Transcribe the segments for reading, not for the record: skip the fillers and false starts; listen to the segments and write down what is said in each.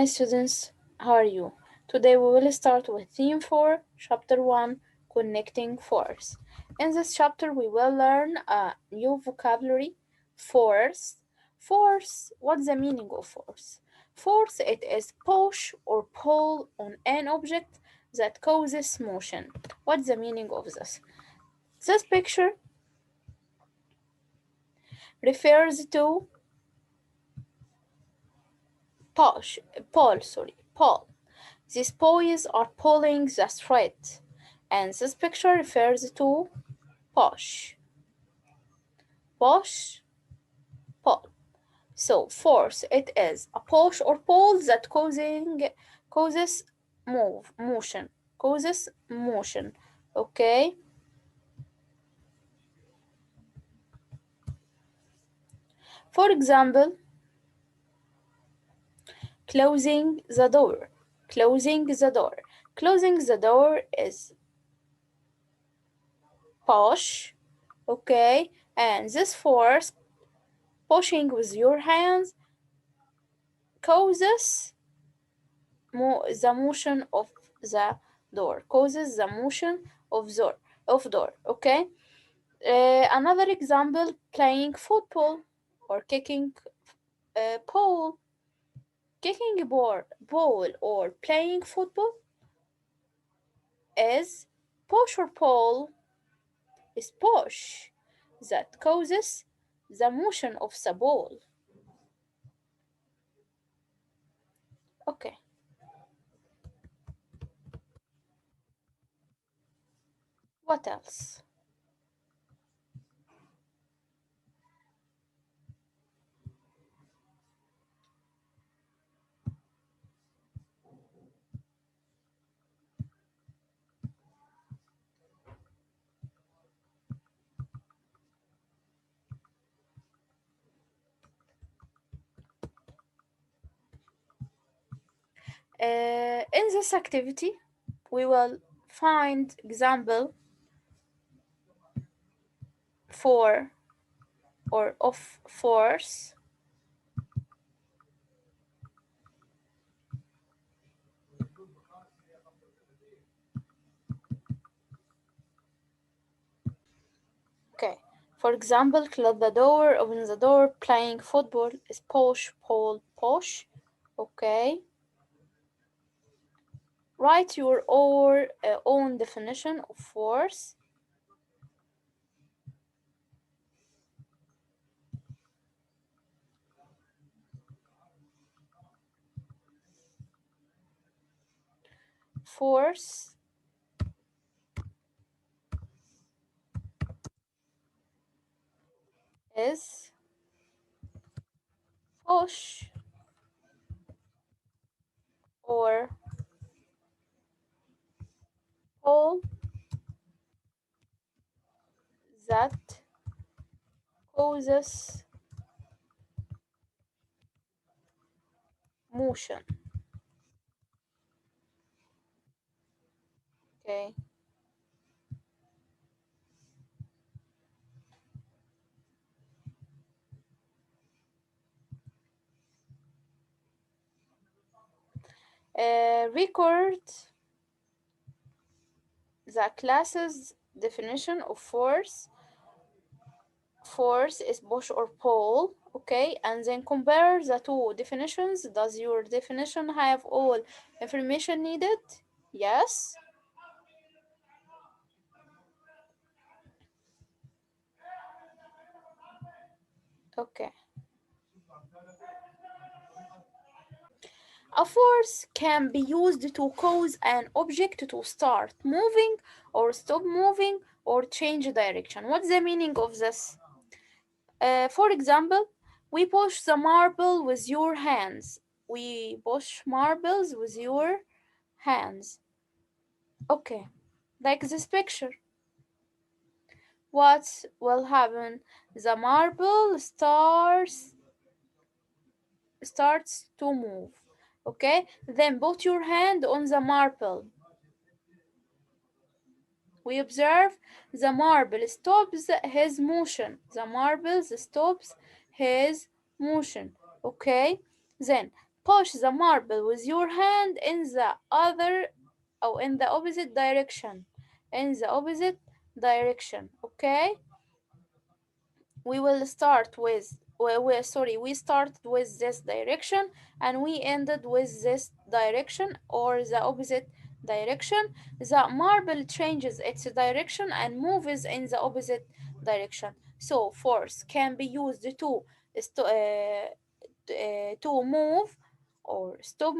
students, how are you? Today we will start with theme 4, chapter 1, connecting force. In this chapter we will learn a new vocabulary, force. Force, what's the meaning of force? Force, it is push or pull on an object that causes motion. What's the meaning of this? This picture refers to push, pull. These boys are pulling the thread, and this picture refers to push, push, pull. So force, it is a push or pull that causes motion, causes motion. Okay. For example, closing the door. Closing the door. Closing the door is push. Okay, and this force, pushing with your hands, causes the motion of the door, causes the motion of door. Okay. Another example, playing football or kicking a ball. Kicking a ball or playing football is push or pull, is push that causes the motion of the ball. Okay. What else? In this activity, we will find example for or of force. Okay. For example, close the door, open the door, playing football is push, pull, push. Okay. Write your own definition of force. Force is push or pull that causes motion. Okay. Record the class's definition of force. Force is push or pull. Okay, and then compare the two definitions. Does your definition have all information needed? Yes. Okay. A force can be used to cause an object to start moving or stop moving or change direction. What's the meaning of this? For example, we push the marble with your hands. We push marbles with your hands. Okay, like this picture. What will happen? The marble starts to move. Okay, then put your hand on the marble. We observe the marble stops his motion. The marble stops his motion. Okay, then Push the marble with your hand in the other or in the opposite direction. In the opposite direction. Okay? We will start with we started with this direction and we ended with this direction or the opposite direction. The marble changes its direction and moves in the opposite direction. So force can be used to to move or stop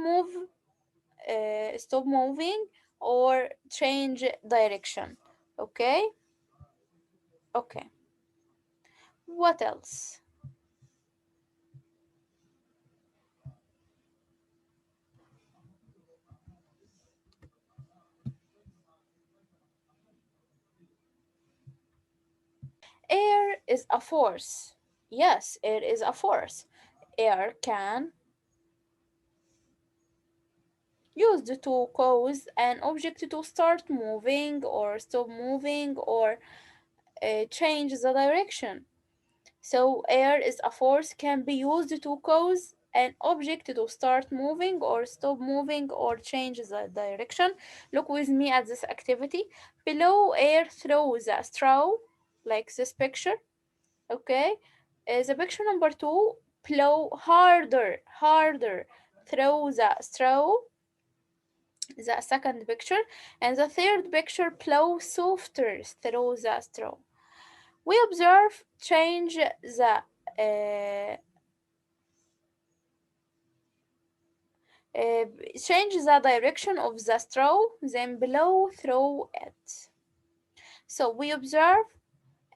moving or change direction. Okay. Okay, what else? Air is a force. Yes, air is a force. Air can used to cause an object to start moving or stop moving or change the direction. So air is a force can be used to cause an object to start moving or stop moving or change the direction. Look with me at this activity. Below air throws a straw, like this picture. Okay. The picture number two, blow harder, harder. Throw the straw, the second picture. And the third picture, blow softer, throw the straw. We observe uh, change the direction of the straw, then blow through it. So we observe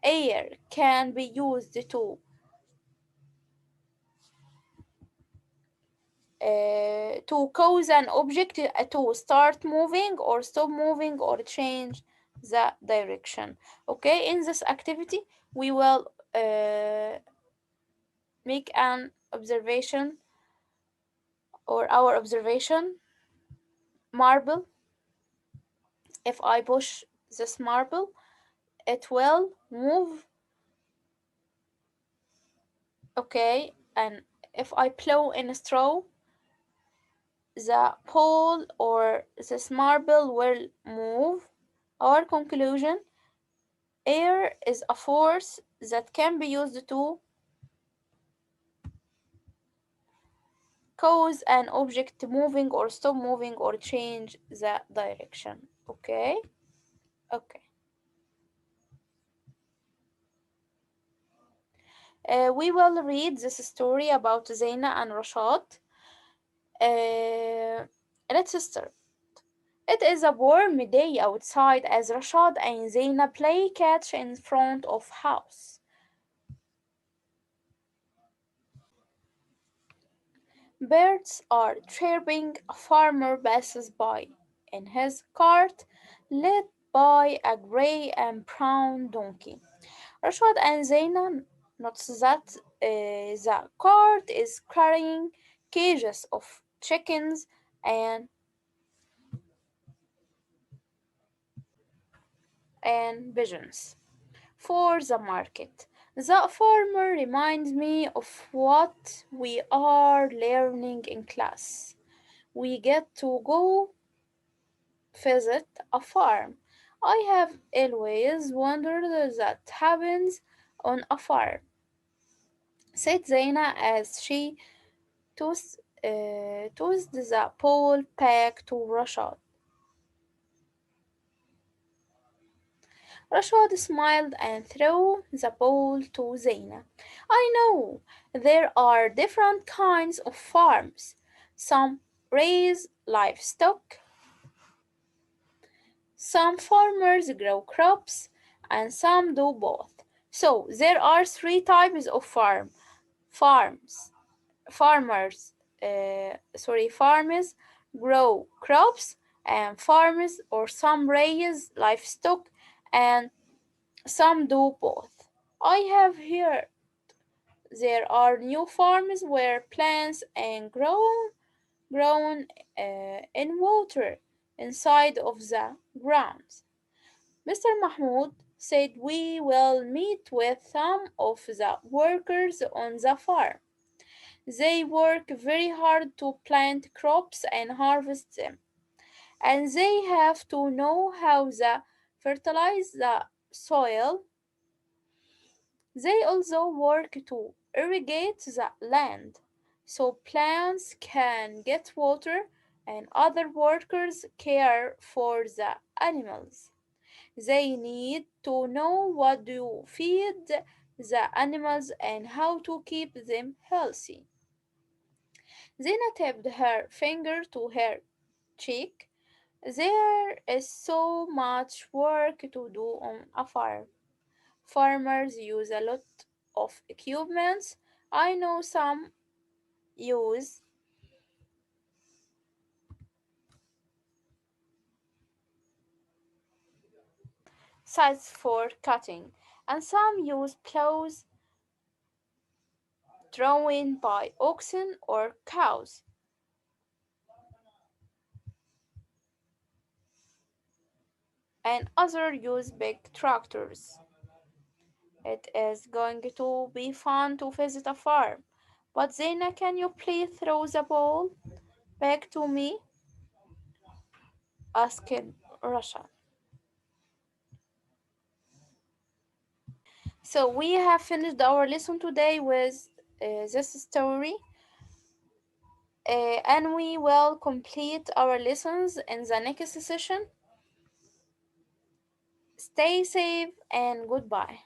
air can be used to cause an object to start moving or stop moving or change the direction. Okay, in this activity, we will make an observation or our observation. Marble, if I push this marble, it will move. Okay, and if I blow in a straw, the pole or this marble will move. Our conclusion, air is a force that can be used to cause an object moving or stop moving or change the direction. Okay? Okay. We will read this story about Zaina and Rashad. Let's start. It is a warm day outside as Rashad and Zaina play catch in front of house. Birds are chirping. A farmer passes by in his cart, led by a gray and brown donkey. Rashad and Zaina notice that the cart is carrying cages of chickens and pigeons for the market. The farmer reminds me of what we are learning in class. We get to go visit a farm. I have always wondered that happens on a farm, said Zaina as she tossed the pole back to Rashad. Rashad smiled and threw the ball to Zaina. I know there are different kinds of farms. Some raise livestock, some farmers grow crops, and some do both. So there are three types of farms. Farmers grow crops, and farmers or some raise livestock, and some do both. I have heard there are new farms where plants and grown in water inside of the ground. Mr. Mahmoud said we will meet with some of the workers on the farm. They work very hard to plant crops and harvest them, and they have to know how to fertilize the soil. They also work to irrigate the land so plants can get water, and other workers care for the animals. They need to know what to feed the animals and how to keep them healthy. Zena tapped her finger to her cheek. There is so much work to do on a farm. Farmers use a lot of equipment. I know some use scythes for cutting, and some use plows drawn by oxen or cows, and others use big tractors. It is going to be fun to visit a farm. But Zena, can you please throw the ball back to me? Asked Russia. So we have finished our lesson today with this story, and we will complete our lessons in the next session. Stay safe and goodbye.